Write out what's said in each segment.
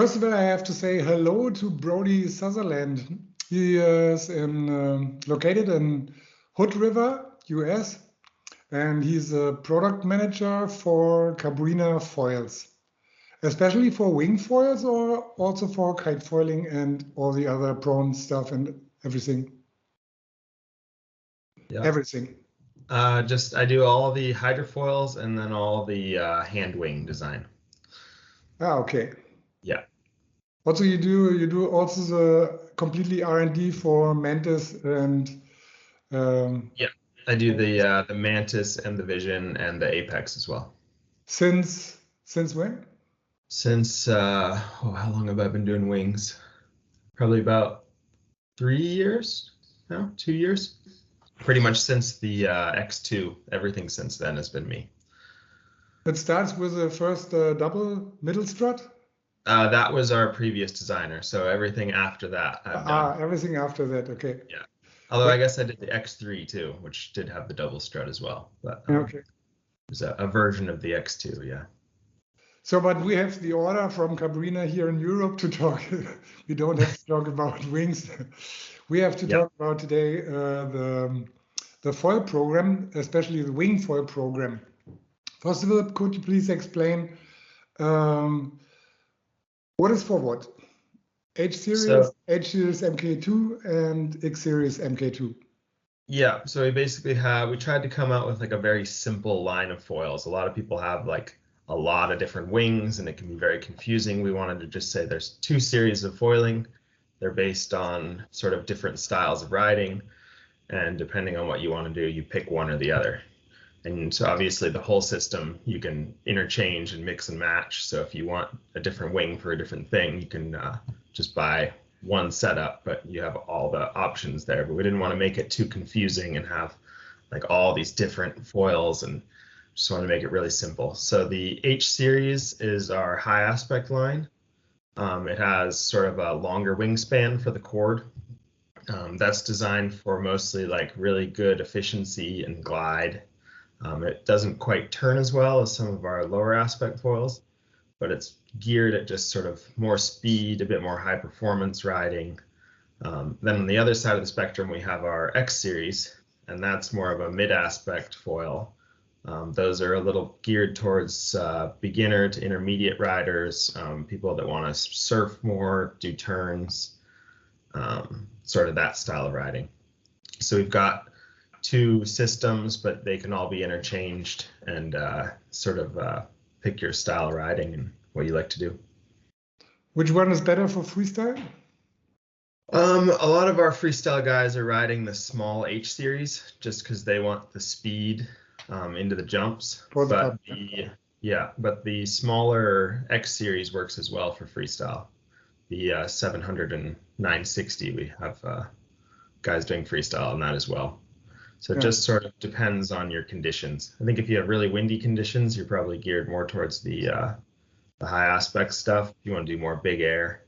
First of all, I have to say hello to Brodie Sutherland. He is located in Hood River, US, and he's a product manager for Cabrinha foils, especially for wing foils or also for kite foiling and all the other prawn stuff and everything. Yeah. Everything. I do all the hydrofoils and then all the hand wing design. Ah, okay. Yeah. What do you do? You do also the completely R&D for Mantis and yeah, I do the Mantis and the Vision and the Apex as well. Since when? Since how long have I been doing wings? Probably about 3 years now, 2 years. Pretty much since the X2. Everything since then has been me. It starts with the first double middle strut? That was our previous designer, so everything after that I've done. Everything after that, okay. Yeah. Although I guess I did the X3 too, which did have the double strut as well. But okay. It was a version of the X2, yeah. So, but we have the order from Cabrinha here in Europe to talk. We don't have to talk about wings. We have to talk about today the foil program, especially the Wingfoil program. First of all, could you please explain what is for what? H series, H series MK2 and X series MK2. Yeah, so we basically we tried to come out with like a very simple line of foils. A lot of people have like a lot of different wings and it can be very confusing. We wanted to just say there's 2 series of foiling. They're based on sort of different styles of riding, and depending on what you want to do, you pick one or the other. And so obviously the whole system you can interchange and mix and match. So if you want a different wing for a different thing, you can just buy one setup, but you have all the options there. But we didn't want to make it too confusing and have like all these different foils, and just want to make it really simple. So the H series is our high aspect line. It has sort of a longer wingspan for the cord. That's designed for mostly like really good efficiency and glide. It doesn't quite turn as well as some of our lower aspect foils, but it's geared at just sort of more speed, a bit more high performance riding. Then on the other side of the spectrum, we have our X series, and that's more of a mid aspect foil. Those are a little geared towards beginner to intermediate riders, people that want to surf more, do turns, sort of that style of riding. So we've got 2 systems, but they can all be interchanged and sort of pick your style of riding and what you like to do. Which one is better for freestyle? A lot of our freestyle guys are riding the small H series just because they want the speed into the jumps. But the smaller X series works as well for freestyle. The 700 and 960, we have guys doing freestyle on that as well. So it just sort of depends on your conditions. I think if you have really windy conditions, you're probably geared more towards the high aspect stuff. If you want to do more big air,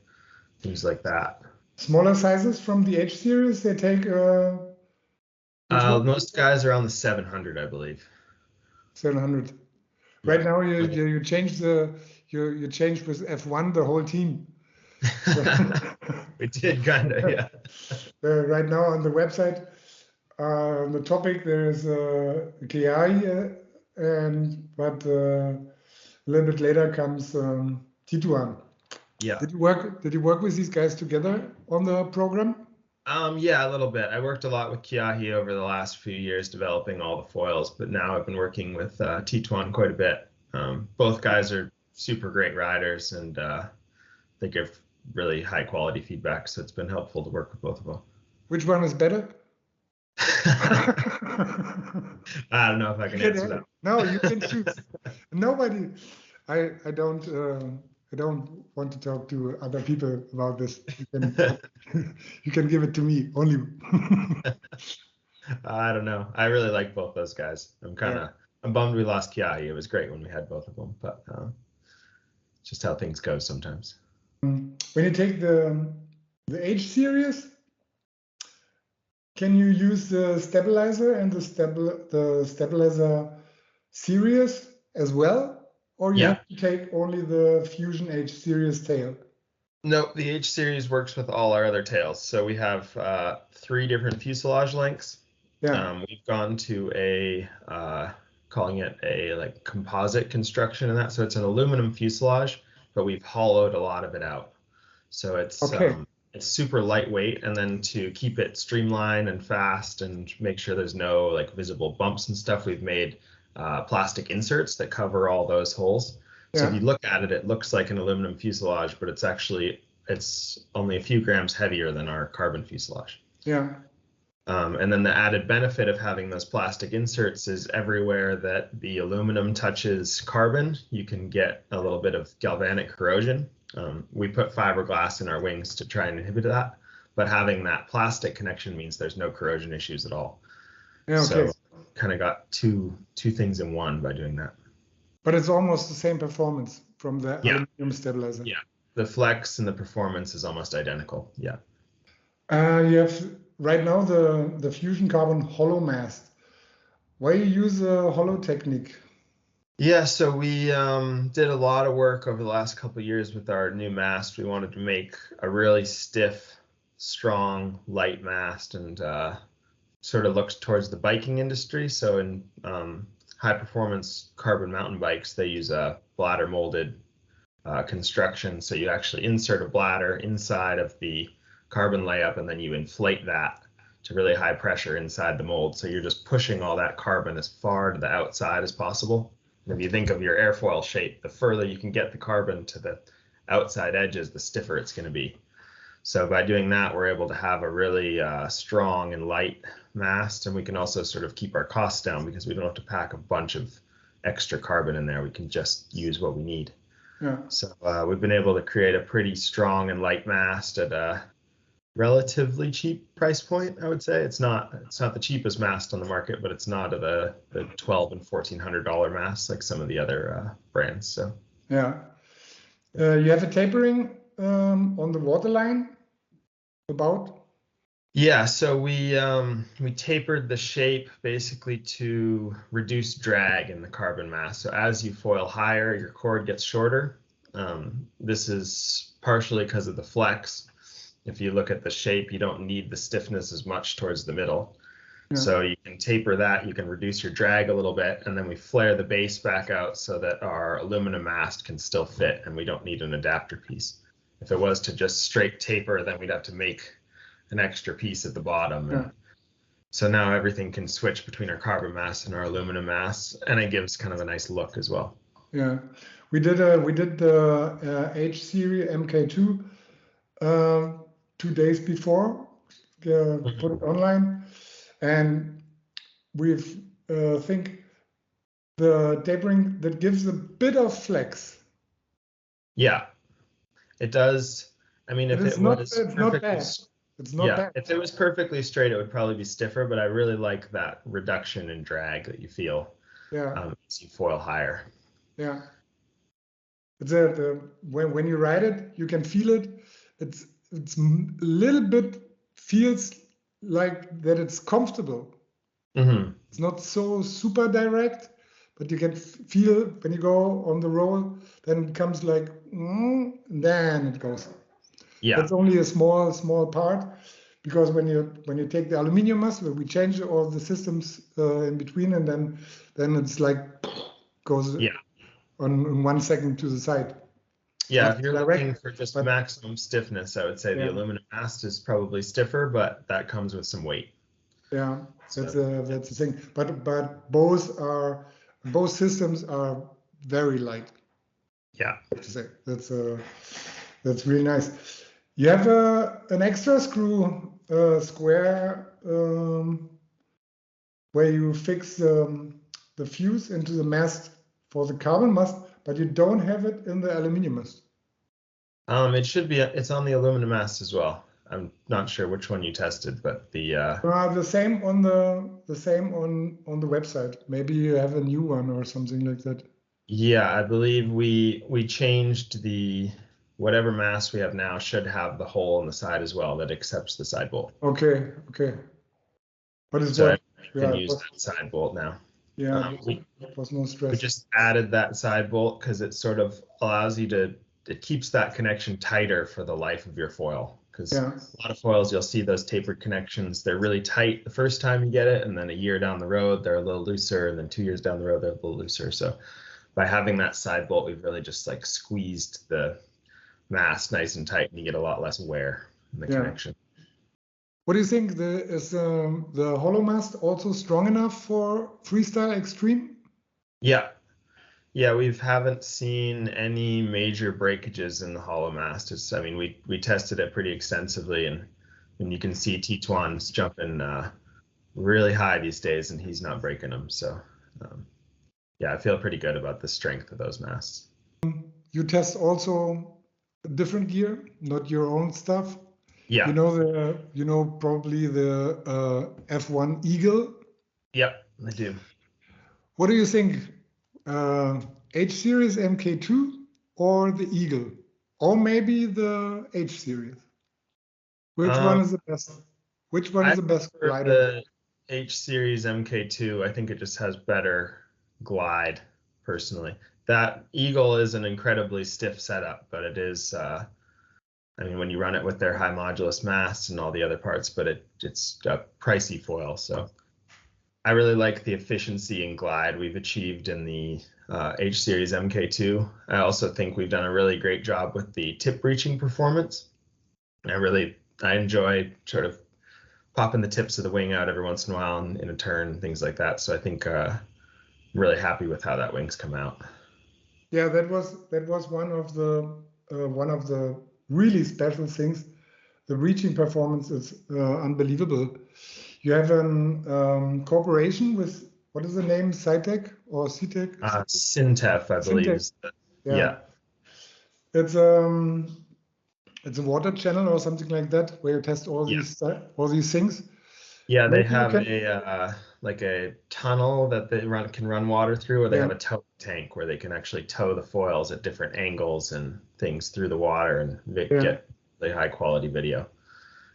things like that. Smaller sizes from the H series, they take. Most guys are on the 700, I believe. 700. Right now, you change you change with F1 the whole team. We did kind of, yeah. Right now on the website. On the topic there is KI, but a little bit later comes Tituan. Yeah. Did you work with these guys together on the program? Yeah, a little bit. I worked a lot with Kiahi over the last few years developing all the foils, but now I've been working with Tituan quite a bit. Both guys are super great riders, and they give really high quality feedback, so it's been helpful to work with both of them. Which one is better? I don't know if I can answer that. No, you can choose. Nobody. I don't want to talk to other people about this. You can give it to me only. I don't know. I really like both those guys. I'm bummed we lost Kiahi. It was great when we had both of them, but it's just how things go sometimes. When you take the H series, can you use the stabilizer and the stabilizer series as well? Or you have to take only the Fusion H series tail? Nope, the H series works with all our other tails. So we have 3 different fuselage lengths. Yeah. We've gone to a calling it a like composite construction in that. So it's an aluminum fuselage, but we've hollowed a lot of it out. So Okay. it's super lightweight, and then to keep it streamlined and fast and make sure there's no like visible bumps and stuff, we've made plastic inserts that cover all those holes. So if Yeah. you look at it, it looks like an aluminum fuselage, but it's only a few grams heavier than our carbon fuselage. Yeah. And then the added benefit of having those plastic inserts is everywhere that the aluminum touches carbon, you can get a little bit of galvanic corrosion. We put fiberglass in our wings to try and inhibit that, but having that plastic connection means there's no corrosion issues at all. Yeah. Okay. So kind of got two things in one by doing that. But it's almost the same performance from the Yeah. aluminum stabilizer. Yeah. The flex and the performance is almost identical. Yeah. You have right now the fusion carbon hollow mast. Why you use a hollow technique? Yeah, so we did a lot of work over the last couple of years with our new mast. We wanted to make a really stiff, strong, light mast, and sort of looked towards the biking industry. So in high performance carbon mountain bikes, they use a bladder molded construction. So you actually insert a bladder inside of the carbon layup, and then you inflate that to really high pressure inside the mold. So you're just pushing all that carbon as far to the outside as possible. And if you think of your airfoil shape, the further you can get the carbon to the outside edges, the stiffer it's going to be. So by doing that, we're able to have a really strong and light mast, and we can also sort of keep our costs down because we don't have to pack a bunch of extra carbon in there. We can just use what we need. Yeah. So we've been able to create a pretty strong and light mast at a relatively cheap price point, I would say. It's not the cheapest mast on the market, but it's not at the $1,200 and $1,400 mast like some of the other brands. So yeah, you have a tapering on the waterline about. Yeah, so we tapered the shape basically to reduce drag in the carbon mass. So as you foil higher, your cord gets shorter. This is partially because of the flex. If you look at the shape, you don't need the stiffness as much towards the middle. Yeah. So you can taper that, you can reduce your drag a little bit, and then we flare the base back out so that our aluminum mast can still fit and we don't need an adapter piece. If it was to just straight taper, then we'd have to make an extra piece at the bottom. Yeah. So now everything can switch between our carbon mass and our aluminum mass, and it gives kind of a nice look as well. Yeah, we did the H series MK2 2 days before, put it online, and we've think the tapering that gives a bit of flex. Yeah, it does. I mean, if it was it's not bad. It's not bad. If it was perfectly straight, it would probably be stiffer, but I really like that reduction in drag that you feel as you foil higher. Yeah. It's when you ride it, you can feel it. It's a little bit feels like that it's comfortable. Mm-hmm. It's not so super direct, but you can feel when you go on the roll, then it comes like, and then it goes. Yeah. That's only a small part, because when you take the aluminium mass, we change all the systems in between, and then it's like goes on 1 second to the side. Yeah, if you're looking for just maximum stiffness, I would say the aluminum mast is probably stiffer, but that comes with some weight. Yeah, that's the thing. But both systems are very light. Yeah, to say that's really nice. You have an extra screw square where you fix the fuse into the mast for the carbon mast, but you don't have it in the aluminum mast. It should be. It's on the aluminum mast as well. I'm not sure which one you tested, but the same on the website. Maybe you have a new one or something like that. Yeah, I believe we changed whatever mast we have now should have the hole in the side as well that accepts the side bolt. Okay. But it's so you can use that side bolt now. Yeah, it was no stress. We just added that side bolt because it sort of allows you to it keeps that connection tighter for the life of your foil. Because Yeah. a lot of foils, you'll see those tapered connections. They're really tight the first time you get it, and then a year down the road, they're a little looser, and then 2 years down the road, they're a little looser. So by having that side bolt, we've really just like squeezed the mast nice and tight, and you get a lot less wear in the connection. What do you think? Is the hollow mast also strong enough for freestyle extreme? Yeah. Yeah, we haven't seen any major breakages in the hollow mast. I mean, we tested it pretty extensively, and you can see Tituan's jumping really high these days, and he's not breaking them. So, yeah, I feel pretty good about the strength of those masts. You test also different gear, not your own stuff. Yeah. You know probably the F1 Eagle. Yep, I do. What do you think? H series MK2 or the Eagle, or maybe the H series? Which one is the best? Which one is the best glider? The H series MK2. I think it just has better glide, personally. That Eagle is an incredibly stiff setup, but it is. I mean, when you run it with their high modulus mast and all the other parts, but it's a pricey foil. So I really like the efficiency and glide we've achieved in the H series MK2. I also think we've done a really great job with the tip reaching performance. I enjoy sort of popping the tips of the wing out every once in a while in a turn, things like that. So I think I'm really happy with how that wing's come out. Yeah, that was one of the really special things. The reaching performance is unbelievable. You have a cooperation with, what is the name, Cytec or CTEC? Syntef, I believe. Yeah. It's a water channel or something like that where you test all these things. Yeah, they have a tunnel that they can run water through, or they have a tow tank where they can actually tow the foils at different angles and things through the water and get really high quality video.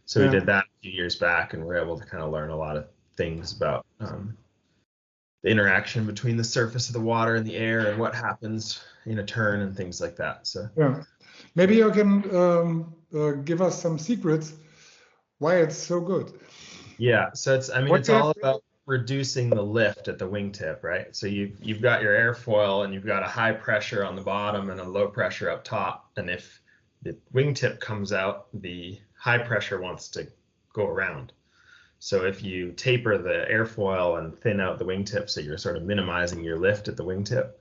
So we did that a few years back, and we're able to kind of learn a lot of things about the interaction between the surface of the water and the air and what happens in a turn and things like that. So maybe you can give us some secrets why it's so good. Yeah, so it's all about reducing the lift at the wingtip, right? So you've got your airfoil and you've got a high pressure on the bottom and a low pressure up top, and if the wingtip comes out, the high pressure wants to go around. So if you taper the airfoil and thin out the wingtip, so you're sort of minimizing your lift at the wingtip,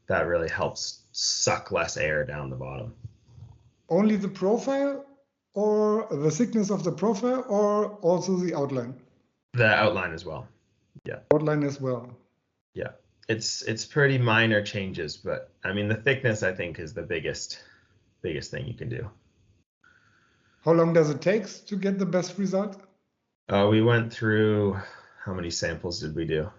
that really helps suck less air down the bottom. Only the profile, or the thickness of the profile, or also the outline? The outline as well. Yeah. Outline as well. Yeah. It's pretty minor changes, but I mean the thickness I think is the biggest thing you can do. How long does it take to get the best result? We went through, how many samples did we do?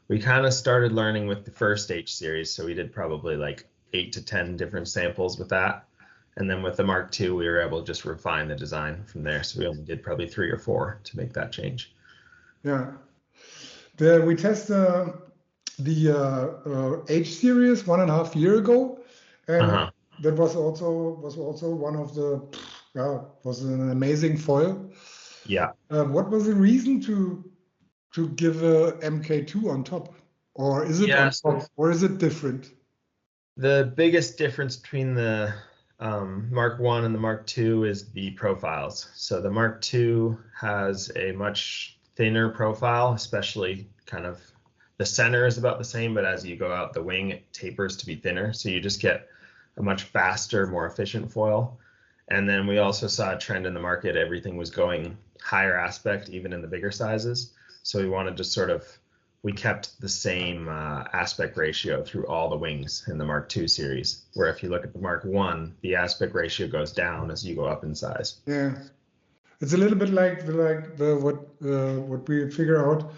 We kind of started learning with the first H series, so we did probably like 8 to 10 different samples with that. And then with the Mark II, we were able to just refine the design from there. So we only did probably 3 or 4 to make that change. Yeah. We tested the H series 1.5 years ago, and that was also one of the was an amazing foil. Yeah. What was the reason to give a MK2 on top, or is it on top, or is it different? The biggest difference between the Mark I and the Mark II is the profiles. So the Mark II has a much thinner profile, especially kind of the center is about the same, but as you go out the wing, it tapers to be thinner. So you just get a much faster, more efficient foil. And then we also saw a trend in the market. Everything was going higher aspect, even in the bigger sizes. So we wanted to we kept the same aspect ratio through all the wings in the Mark II series, where if you look at the Mark I, the aspect ratio goes down as you go up in size. Yeah, it's a little bit like what we figure out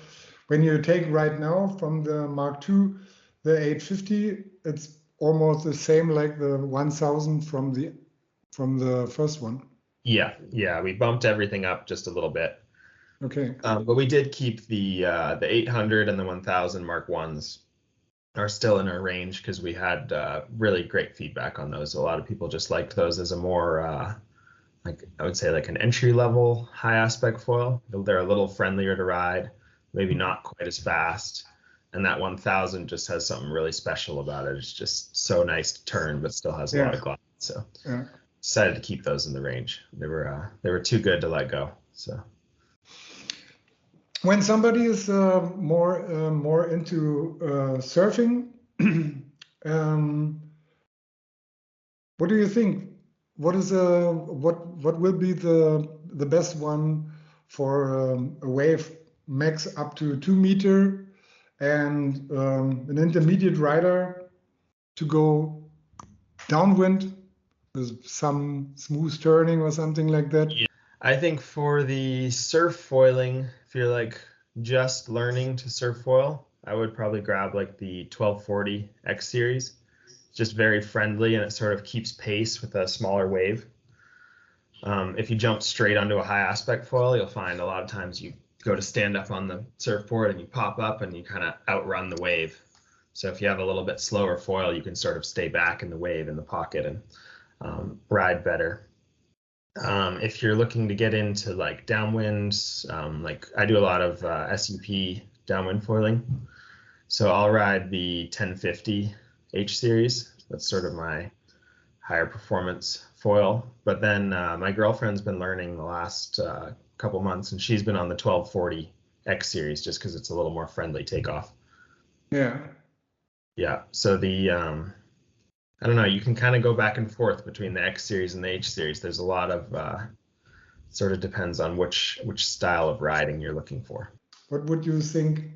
when you take right now from the Mark II, the 850, it's almost the same like the 1000 from the first one. Yeah, we bumped everything up just a little bit. Okay. But we did keep the 800 and the 1000 Mark I's are still in our range because we had really great feedback on those. A lot of people just liked those as a more like I would say like an entry level high aspect foil. They're a little friendlier to ride, maybe not quite as fast. And that 1000 just has something really special about it. It's just so nice to turn, but still has a lot of glide. So decided to keep those in the range. They were too good to let go. So when somebody is more into surfing, what do you think? What is what will be the best one for a wave max up to 2 meter and an intermediate rider to go downwind with some smooth turning or something like that? Yeah. I think for the surf foiling, if you're like just learning to surf foil, I would probably grab like the 1240 X series. It's just very friendly and it sort of keeps pace with a smaller wave. If you jump straight onto a high aspect foil, you'll find a lot of times you go to stand up on the surfboard and you pop up and you kind of outrun the wave. So if you have a little bit slower foil, you can sort of stay back in the wave in the pocket and ride better. If you're looking to get into like downwinds, like I do a lot of SUP downwind foiling. So I'll ride the 1050 H series. That's sort of my higher performance foil. But then my girlfriend's been learning the last couple months, and she's been on the 1240 X series just because it's a little more friendly takeoff. Yeah. Yeah. So the I don't know, you can kind of go back and forth between the X series and the H series. There's a lot of sort of depends on which style of riding you're looking for. What would you think?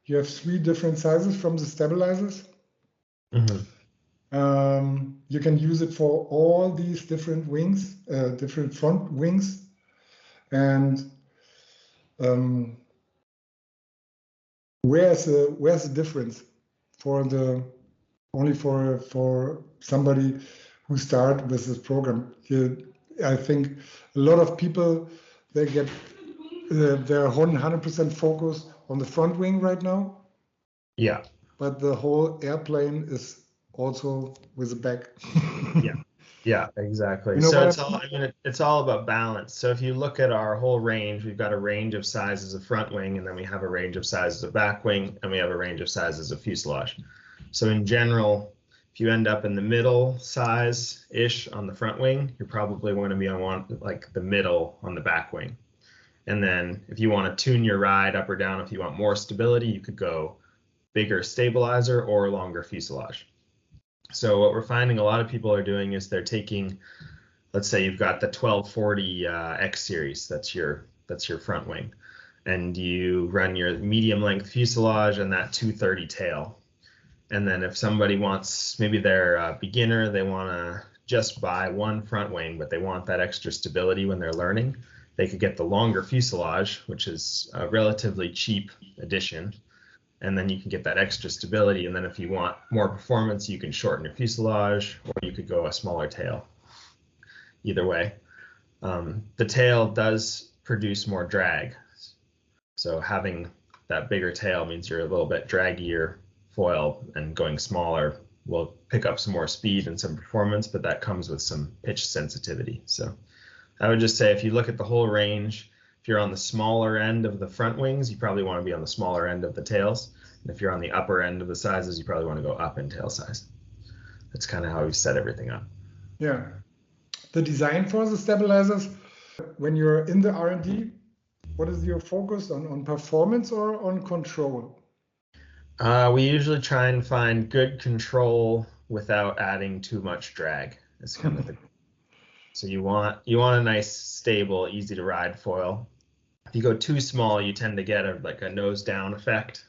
You have 3 different sizes from the stabilizers. You can use it for all these different wings, different front wings, and where's the difference for the only for somebody who start with this program? I think a lot of people, they get their 100% focus on the front wing right now. Yeah. But the whole airplane is also with the back. Yeah, exactly. You know So it's all about balance. So if you look at our whole range, we've got a range of sizes of front wing, and then we have a range of sizes of back wing, and we have a range of sizes of fuselage. So in general, if you end up in the middle size-ish on the front wing, you're probably going to be on like the middle on the back wing. And then if you want to tune your ride up or down, if you want more stability, you could go bigger stabilizer or longer fuselage. So what we're finding a lot of people are doing is they're taking, let's say you've got the 1240 X series, that's your front wing, and you run your medium length fuselage and that 230 tail. And then if somebody wants, maybe they're a beginner, they want to just buy one front wing, but they want that extra stability when they're learning, they could get the longer fuselage, which is a relatively cheap addition. And then you can get that extra stability. And then if you want more performance, you can shorten your fuselage, or you could go a smaller tail. Either way, the tail does produce more drag. So having that bigger tail means you're a little bit draggier foil, and going smaller will pick up some more speed and some performance, but that comes with some pitch sensitivity. So I would just say if you look at the whole range, if you're on the smaller end of the front wings, you probably want to be on the smaller end of the tails. And if you're on the upper end of the sizes, you probably want to go up in tail size. That's kind of how we've set everything up. Yeah. The design for the stabilizers, when you're in the R&D, what is your focus on performance or on control? We usually try and find good control without adding too much drag. It's kind of the so you want a nice, stable, easy to ride foil. If you go too small, you tend to get a nose down effect.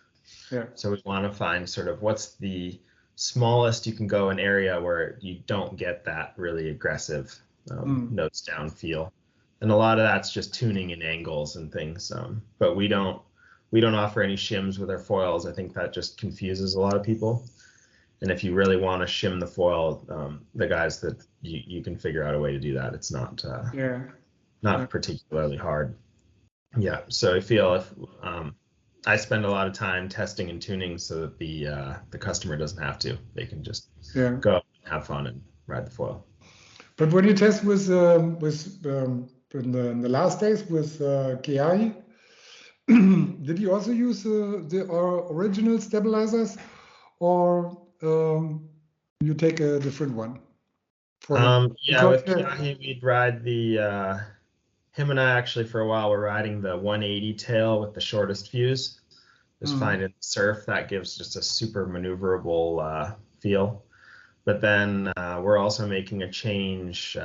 Yeah. So we want to find sort of what's the smallest you can go in area where you don't get that really aggressive nose down feel. And a lot of that's just tuning in angles and things. But we don't offer any shims with our foils. I think that just confuses a lot of people. And if you really want to shim the foil, the guys that you can figure out a way to do that. It's not particularly hard. Yeah. So I feel if I spend a lot of time testing and tuning so that the customer doesn't have to. They can just go and have fun and ride the foil. But when you test with in the last days with KI, did you also use the original stabilizers, or you take a different one? Yeah, with Kiahi, we'd ride the. Him and I actually for a while were riding the 180 tail with the shortest fuse. Just finding surf that gives just a super maneuverable feel. But then we're also making a change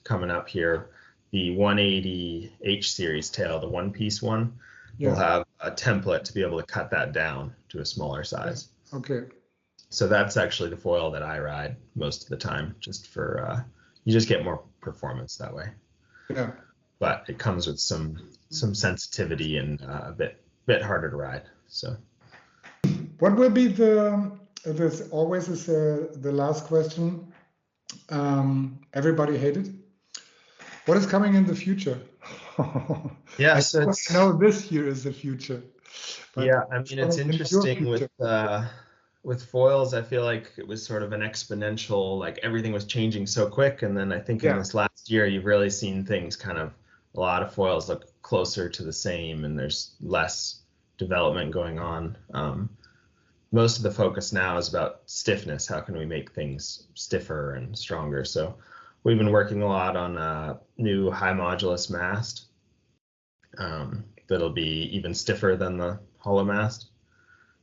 coming up here. The 180 H series tail, the one-piece one, will have a template to be able to cut that down to a smaller size. Okay. So that's actually the foil that I ride most of the time, just for you just get more performance that way. Yeah. But it comes with some sensitivity and a bit harder to ride. So what will be this always is the last question. Everybody hated. What is coming in the future? Yeah, I know this year is the future. But yeah, I mean, it's interesting with foils. I feel like it was sort of an exponential, like everything was changing so quick. And then I think in this last year, you've really seen things kind of, a lot of foils look closer to the same and there's less development going on. Most of the focus now is about stiffness. How can we make things stiffer and stronger? So we've been working a lot on a new high modulus mast that'll be even stiffer than the hollow mast.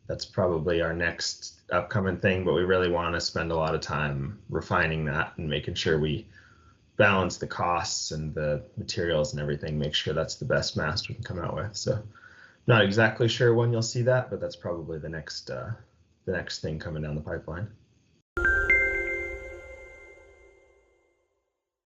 That's probably our next upcoming thing, but we really want to spend a lot of time refining that and making sure we balance the costs and the materials and everything, make sure that's the best mast we can come out with. So not exactly sure when you'll see that, but that's probably the next thing coming down the pipeline.